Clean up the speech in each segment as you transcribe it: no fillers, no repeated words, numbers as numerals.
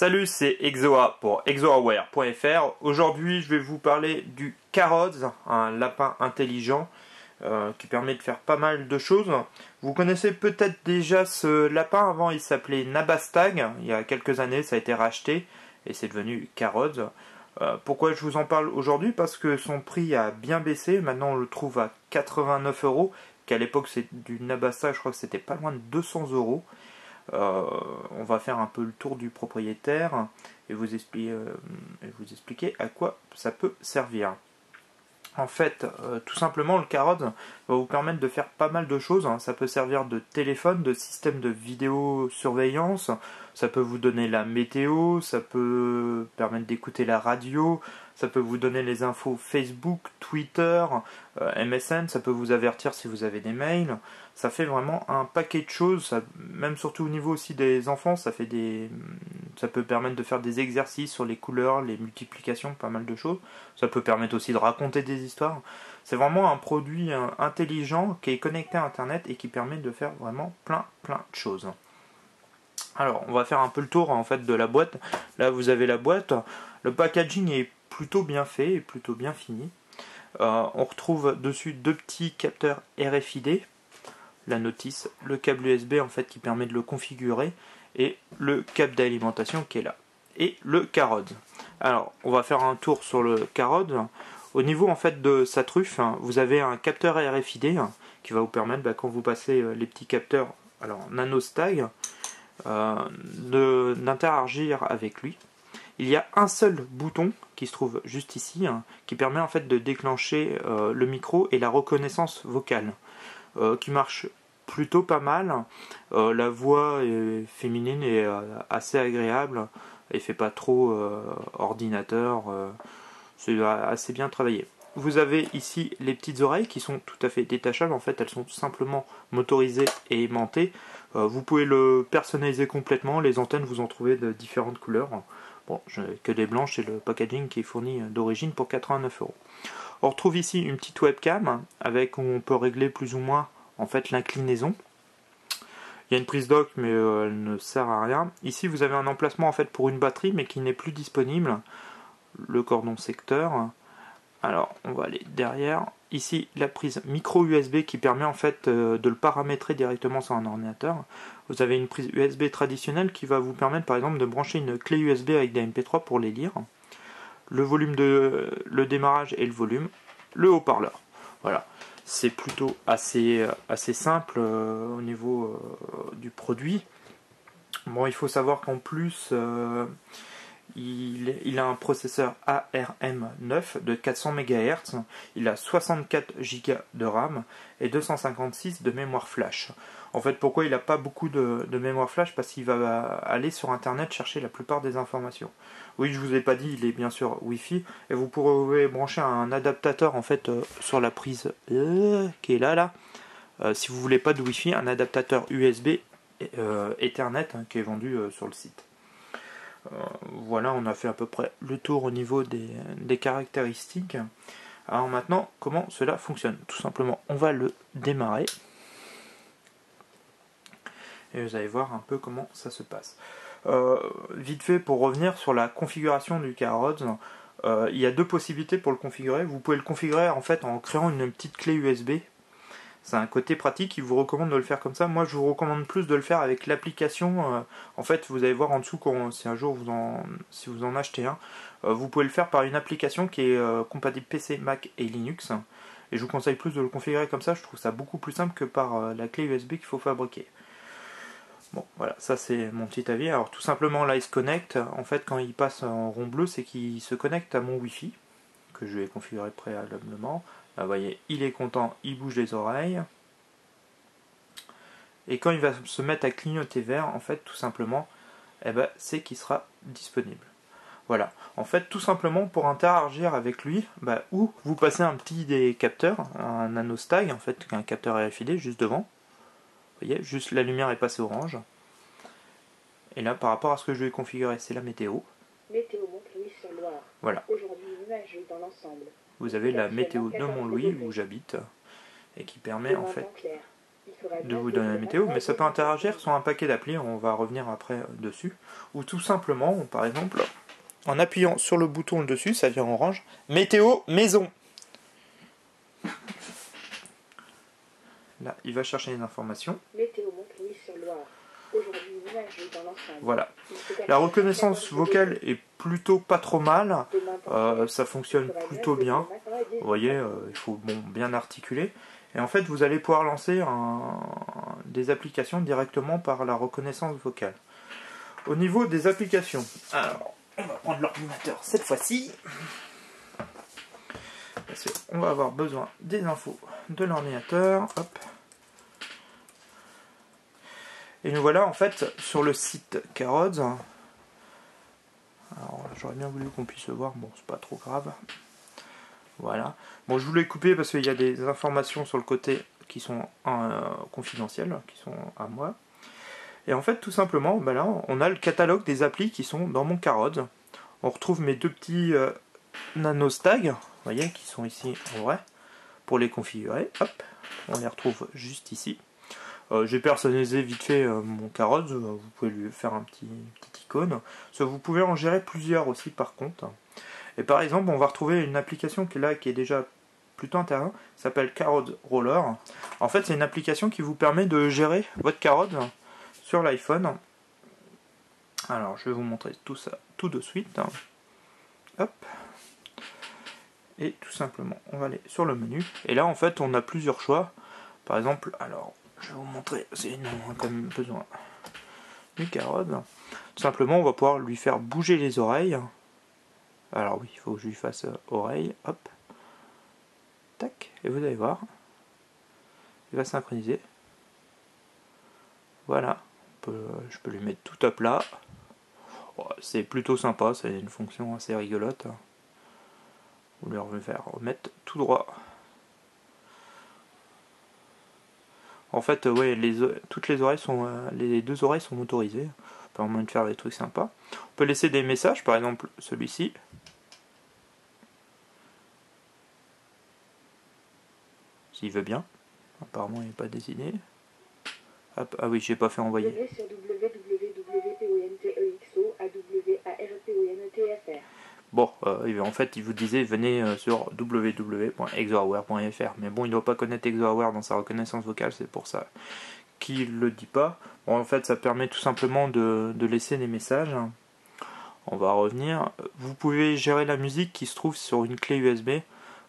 Salut, c'est Exoa pour exoaware.fr. Aujourd'hui, je vais vous parler du Carods, un lapin intelligent qui permet de faire pas mal de choses. Vous connaissez peut-être déjà ce lapin. Avant, il s'appelait Nabastag. Il y a quelques années, ça a été racheté et c'est devenu Carods. Pourquoi je vous en parle aujourd'hui? Parce que son prix a bien baissé. Maintenant, on le trouve à 89 euros. Qu'à l'époque, c'est du Nabastag, je crois que c'était pas loin de 200 euros. On va faire un peu le tour du propriétaire et vous expliquer à quoi ça peut servir. En fait, tout simplement, le Carods va vous permettre de faire pas mal de choses. Ça peut servir de téléphone, de système de vidéosurveillance, ça peut vous donner la météo, ça peut permettre d'écouter la radio, ça peut vous donner les infos Facebook, Twitter, MSN, ça peut vous avertir si vous avez des mails. Ça fait vraiment un paquet de choses, même surtout au niveau aussi des enfants, ça peut permettre de faire des exercices sur les couleurs, les multiplications, pas mal de choses. Ça peut permettre aussi de raconter des histoires. C'est vraiment un produit intelligent qui est connecté à Internet et qui permet de faire vraiment plein de choses. Alors, on va faire un peu le tour en fait de la boîte. Là, vous avez la boîte. Le packaging est plutôt bien fait et plutôt bien fini. On retrouve dessus deux petits capteurs RFID, la notice, le câble USB en fait qui permet de le configurer et le câble d'alimentation qui est là. Et le Carods. Alors, on va faire un tour sur le Carods. Au niveau en fait de sa truffe, vous avez un capteur RFID qui va vous permettre, quand vous passez les petits capteurs, alors NanoStag, d'interagir avec lui. Il y a un seul bouton qui se trouve juste ici, qui permet en fait de déclencher le micro et la reconnaissance vocale, qui marche plutôt pas mal. La voix est féminine et assez agréable. Elle fait pas trop ordinateur. C'est assez bien travaillé. Vous avez ici les petites oreilles qui sont tout à fait détachables. En fait, elles sont tout simplement motorisées et aimantées. Vous pouvez le personnaliser complètement. Les antennes, vous en trouvez de différentes couleurs. Bon, je n'ai que des blanches et le packaging qui est fourni d'origine pour 89 euros. On retrouve ici une petite webcam avec où on peut régler plus ou moins en fait l'inclinaison. Il y a une prise dock mais elle ne sert à rien. Ici vous avez un emplacement en fait pour une batterie mais qui n'est plus disponible. Le cordon secteur. Alors on va aller derrière. Ici la prise micro USB qui permet en fait de le paramétrer directement sur un ordinateur. Vous avez une prise USB traditionnelle qui va vous permettre par exemple de brancher une clé USB avec des MP3 pour les lire. Le volume le démarrage et le volume. Le haut-parleur. Voilà. C'est plutôt assez simple au niveau du produit. Bon, il faut savoir qu'en plus, il a un processeur ARM9 de 400 MHz, il a 64 Go de RAM et 256 de mémoire flash. En fait, pourquoi il n'a pas beaucoup de mémoire flash? Parce qu'il va aller sur Internet chercher la plupart des informations. Oui, je vous ai pas dit, il est bien sûr Wi-Fi et vous pourrez brancher un adaptateur en fait sur la prise qui est là. Si vous voulez pas de Wi-Fi, un adaptateur USB Ethernet qui est vendu sur le site. Voilà, on a fait à peu près le tour au niveau des caractéristiques. Alors maintenant, comment cela fonctionne? Tout simplement, on va le démarrer. Et vous allez voir un peu comment ça se passe. Vite fait, pour revenir sur la configuration du Carods, il y a deux possibilités pour le configurer. Vous pouvez le configurer en fait en créant une petite clé USB. C'est un côté pratique, il vous recommande de le faire comme ça. Moi je vous recommande plus de le faire avec l'application. En fait vous allez voir en dessous si un jour si vous en achetez un, vous pouvez le faire par une application qui est compatible PC, Mac et Linux. Et je vous conseille plus de le configurer comme ça, je trouve ça beaucoup plus simple que par la clé USB qu'il faut fabriquer. Bon voilà, ça c'est mon petit avis. Alors tout simplement là il se connecte, en fait quand il passe en rond bleu c'est qu'il se connecte à mon Wi-Fi, que je vais configurer préalablement. Là, vous voyez, il est content, il bouge les oreilles. Et quand il va se mettre à clignoter vert, en fait, tout simplement, c'est qu'il sera disponible. Voilà. En fait, tout simplement, pour interagir avec lui, ou vous passez un petit des capteurs, un NanoStag, en fait, un capteur RFID juste devant. Vous voyez, juste la lumière est passée orange. Et là, par rapport à ce que je vais configurer, c'est la météo. Météo Montlouis sur Loire. Voilà. Aujourd'hui nuageux dans l'ensemble. Vous avez la météo de Montlouis où j'habite et qui permet en fait de vous donner la météo, mais ça peut interagir sur un paquet d'applis, on va revenir après dessus, ou tout simplement, par exemple, en appuyant sur le bouton dessus, ça vient en orange, météo maison. Là, il va chercher les informations. Météo Montpellier-sur-Loire. Aujourd'hui nuageux dans l'ensemble. Voilà. La reconnaissance vocale est plutôt pas trop mal. Ça fonctionne plutôt bien. Vous voyez, il faut bien articuler. Et en fait, vous allez pouvoir lancer des applications directement par la reconnaissance vocale. Au niveau des applications, alors, on va prendre l'ordinateur cette fois-ci. Parce qu'on va avoir besoin des infos de l'ordinateur. Hop. Et nous voilà en fait sur le site Carods. Alors j'aurais bien voulu qu'on puisse voir, bon c'est pas trop grave. Voilà. Bon, je voulais couper parce qu'il y a des informations sur le côté qui sont confidentielles, qui sont à moi. Et en fait, tout simplement, ben là, on a le catalogue des applis qui sont dans mon Carods. On retrouve mes deux petits nanostags, vous voyez, qui sont ici en vrai, pour les configurer. Hop, on les retrouve juste ici. J'ai personnalisé vite fait mon Carods, vous pouvez lui faire un petit icône. Vous pouvez en gérer plusieurs aussi par contre. Et par exemple, on va retrouver une application qui est là, qui est déjà plutôt intéressante, s'appelle Carods Roller. En fait, c'est une application qui vous permet de gérer votre Carods sur l'iPhone. Alors, je vais vous montrer tout ça tout de suite. Hop. Et tout simplement, on va aller sur le menu. Et là, en fait, on a plusieurs choix. Par exemple, alors, je vais vous montrer, on a quand même besoin du Carods. Tout simplement, on va pouvoir lui faire bouger les oreilles. Alors oui, il faut que je lui fasse oreille, hop, tac, et vous allez voir, il va synchroniser. Voilà, je peux lui mettre tout à plat. Oh, c'est plutôt sympa, c'est une fonction assez rigolote. Vous lui faire remettre tout droit. En fait, ouais, toutes les oreilles sont, les deux oreilles sont motorisées. Ça permet de faire des trucs sympas. On peut laisser des messages, par exemple celui-ci. S'il veut bien. Apparemment, il n'est pas décidé. Hop, ah oui, j'ai pas fait envoyer. Sur www.pontexo à warpontfr. Bon, en fait, il vous disait venez sur www.exoaware.fr. Mais bon, il ne doit pas connaître ExoAware dans sa reconnaissance vocale, c'est pour ça qu'il ne le dit pas. Bon, en fait, ça permet tout simplement de laisser des messages. On va revenir. Vous pouvez gérer la musique qui se trouve sur une clé USB.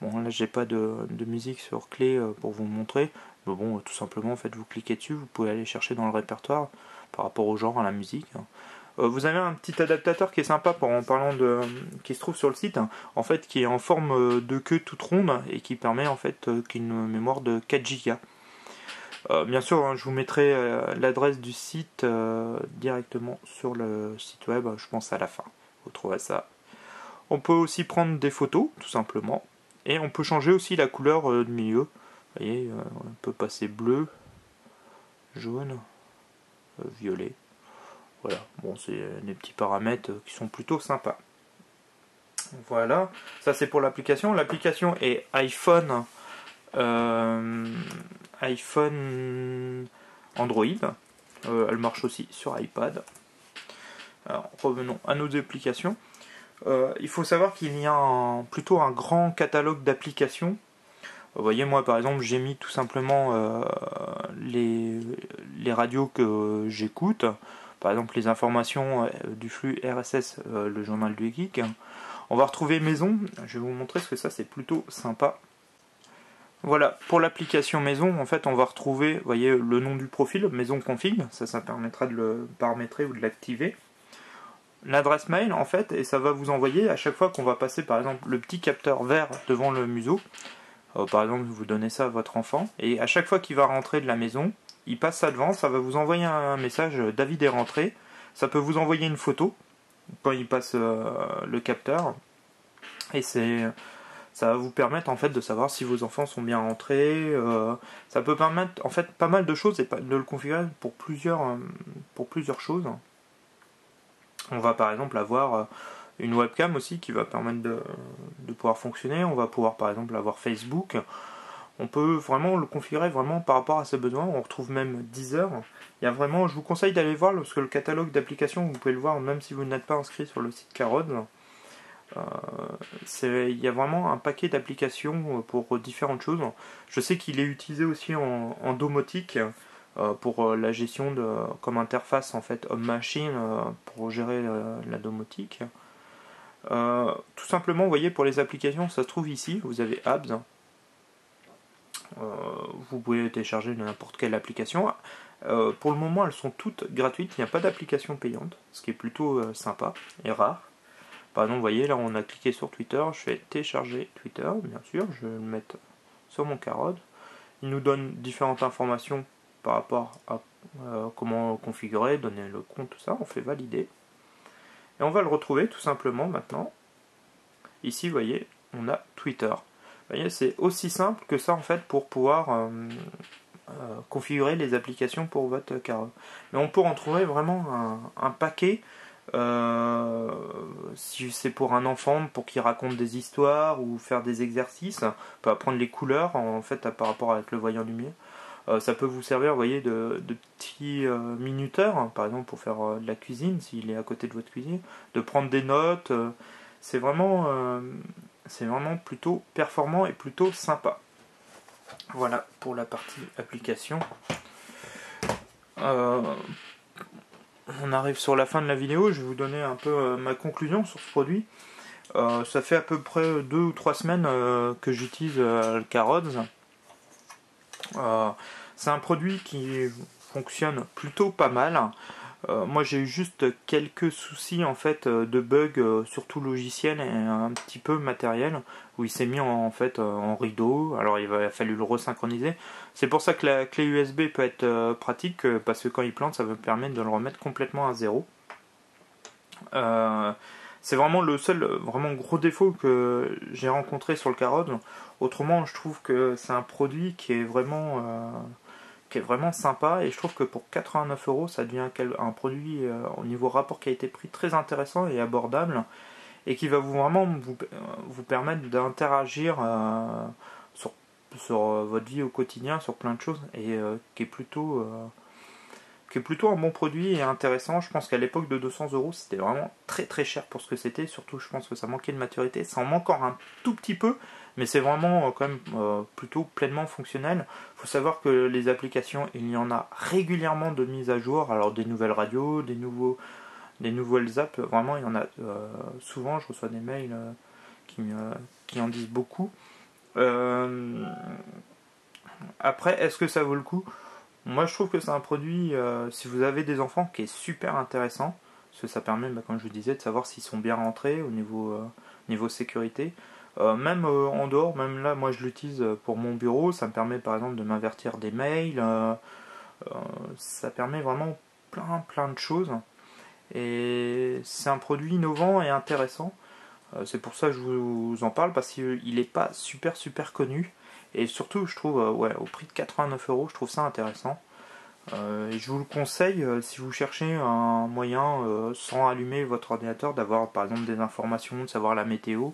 Bon, là, j'ai pas de musique sur clé pour vous montrer. Mais bon, tout simplement, en fait, vous cliquez dessus, vous pouvez aller chercher dans le répertoire par rapport au genre, à la musique. Vous avez un petit adaptateur qui est sympa en parlant qui se trouve sur le site, en fait, qui est en forme de queue toute ronde et qui permet en fait qu'une mémoire de 4 Go. Bien sûr, hein, je vous mettrai l'adresse du site directement sur le site web, je pense à la fin. Vous trouverez ça. On peut aussi prendre des photos, tout simplement, et on peut changer aussi la couleur du milieu. Vous voyez, on peut passer bleu, jaune, violet. Voilà, bon, c'est des petits paramètres qui sont plutôt sympas. Voilà, ça c'est pour l'application. L'application est iPhone, iPhone Android. Elle marche aussi sur iPad. Alors, revenons à nos applications. Il faut savoir qu'il y a plutôt un grand catalogue d'applications. Vous voyez, moi par exemple, j'ai mis tout simplement les radios que j'écoute. Par exemple, les informations du flux RSS, le journal du geek. On va retrouver Maison. Je vais vous montrer parce que ça, c'est plutôt sympa. Voilà, pour l'application Maison, en fait, on va retrouver, vous voyez, le nom du profil, Maison Config. Ça permettra de le paramétrer ou de l'activer. L'adresse mail, en fait, et ça va vous envoyer à chaque fois qu'on va passer, par exemple, le petit capteur vert devant le museau. Par exemple, vous donnez ça à votre enfant. Et à chaque fois qu'il va rentrer de la maison, il passe ça devant, ça va vous envoyer un message David est rentré. Ça peut vous envoyer une photo quand il passe le capteur. Et ça va vous permettre en fait de savoir si vos enfants sont bien rentrés. Ça peut permettre en fait pas mal de choses et de le configurer pour plusieurs choses. On va par exemple avoir une webcam aussi qui va permettre de pouvoir fonctionner. On va pouvoir par exemple avoir Facebook. On peut vraiment le configurer vraiment par rapport à ses besoins. On retrouve même Deezer. Il y a vraiment, je vous conseille d'aller voir parce que le catalogue d'applications, vous pouvez le voir même si vous n'êtes pas inscrit sur le site Carods. Il y a vraiment un paquet d'applications pour différentes choses. Je sais qu'il est utilisé aussi en domotique pour la gestion comme interface en fait homme-machine pour gérer la domotique. Tout simplement, vous voyez, pour les applications, ça se trouve ici. Vous avez Apps. Vous pouvez télécharger n'importe quelle application. Pour le moment, elles sont toutes gratuites. Il n'y a pas d'application payante, ce qui est plutôt sympa et rare. Par exemple, vous voyez, là, on a cliqué sur Twitter. Je vais télécharger Twitter, bien sûr. Je vais le mettre sur mon Carod. Il nous donne différentes informations par rapport à comment configurer, donner le compte, tout ça. On fait valider. Et on va le retrouver tout simplement maintenant. Ici, vous voyez, on a Twitter. Vous voyez, c'est aussi simple que ça en fait pour pouvoir configurer les applications pour votre Carod. Mais on peut en trouver vraiment un paquet. Si c'est pour un enfant, pour qu'il raconte des histoires ou faire des exercices, on peut apprendre les couleurs en fait par rapport avec le voyant lumière. Ça peut vous servir, vous voyez, de petits minuteurs, hein, par exemple pour faire de la cuisine, s'il est à côté de votre cuisine, de prendre des notes. C'est vraiment plutôt performant et plutôt sympa. Voilà pour la partie application. On arrive sur la fin de la vidéo, je vais vous donner un peu ma conclusion sur ce produit. Ça fait à peu près 2 ou 3 semaines que j'utilise le Carods. C'est un produit qui fonctionne plutôt pas mal. Moi j'ai eu juste quelques soucis en fait de bugs, surtout logiciel et un petit peu matériel, où il s'est mis en fait en rideau. Alors il a fallu le resynchroniser. C'est pour ça que la clé USB peut être pratique, parce que quand il plante, ça me permet de le remettre complètement à zéro. C'est vraiment le seul vraiment gros défaut que j'ai rencontré sur le Carod. Autrement, je trouve que c'est un produit qui est vraiment sympa, et je trouve que pour 89 €, ça devient un produit au niveau rapport qualité-prix très intéressant et abordable, et qui va vraiment vous permettre d'interagir sur votre vie au quotidien, sur plein de choses, et qui est plutôt un bon produit et intéressant. Je pense qu'à l'époque de 200 €, c'était vraiment très très cher pour ce que c'était. Surtout, je pense que ça manquait de maturité. Ça en manque encore un tout petit peu, mais c'est vraiment quand même plutôt pleinement fonctionnel. Il faut savoir que les applications, il y en a régulièrement de mises à jour. Alors des nouvelles radios, des nouvelles apps, vraiment il y en a souvent. Je reçois des mails qui en disent beaucoup. Après, est-ce que ça vaut le coup ? Moi je trouve que c'est un produit, si vous avez des enfants, qui est super intéressant, parce que ça permet, comme je vous disais, de savoir s'ils sont bien rentrés au niveau sécurité. Même en dehors, même là, moi je l'utilise pour mon bureau, ça me permet par exemple de m'avertir des mails, ça permet vraiment plein de choses, et c'est un produit innovant et intéressant. C'est pour ça que je vous en parle, parce qu'il n'est pas super connu, et surtout je trouve, au prix de 89 €, je trouve ça intéressant. Et je vous le conseille si vous cherchez un moyen sans allumer votre ordinateur, d'avoir par exemple des informations, de savoir la météo,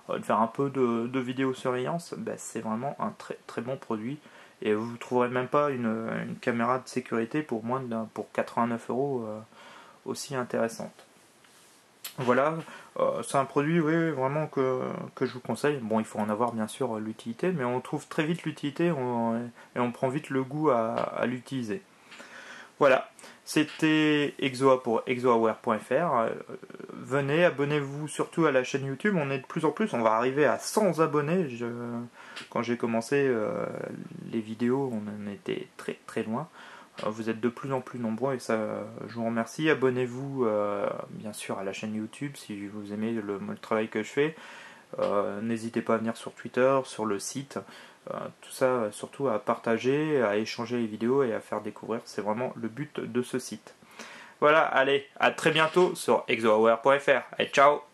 de faire un peu de vidéosurveillance. C'est vraiment un très bon produit, et vous ne trouverez même pas une caméra de sécurité pour 89 € aussi intéressante. Voilà, c'est un produit vraiment que je vous conseille. Bon, il faut en avoir bien sûr l'utilité, mais on trouve très vite l'utilité et on prend vite le goût à l'utiliser. Voilà, c'était Exoa pour exoaware.fr. Venez, abonnez-vous surtout à la chaîne YouTube. On est de plus en plus, on va arriver à 100 abonnés. Quand j'ai commencé les vidéos, on en était très loin. Vous êtes de plus en plus nombreux, et ça, je vous remercie. Abonnez-vous bien sûr à la chaîne YouTube si vous aimez le travail que je fais. N'hésitez pas à venir sur Twitter, sur le site. Tout ça, surtout à partager, à échanger les vidéos et à faire découvrir. C'est vraiment le but de ce site. Voilà, allez, à très bientôt sur exoaware.fr. Allez, ciao!